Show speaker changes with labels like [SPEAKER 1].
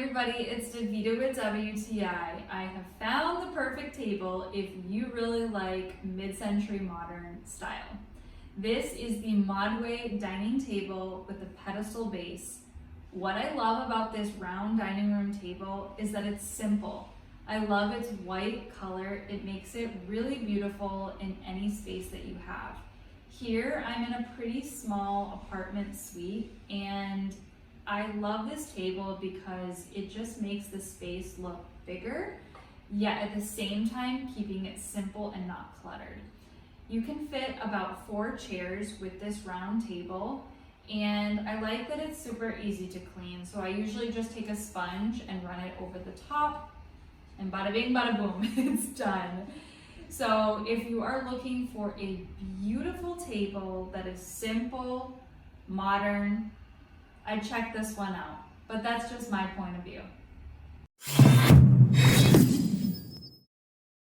[SPEAKER 1] everybody, it's Davita with WTI. I have found the perfect table if you really like mid-century modern style. This is the Modway dining table with a pedestal base. What I love about this round dining room table is that it's simple. I love its white color. It makes it really beautiful in any space that you have. Here, I'm in a pretty small apartment suite, and I love this table because it just makes the space look bigger, yet at the same time keeping it simple and not cluttered. You can fit about 4 chairs with this round table, and I like that it's super easy to clean. So I usually just take a sponge and run it over the top, and bada bing, bada boom, it's done. So if you are looking for a beautiful table that is simple, modern, I'd check this one out, but that's just my point of view.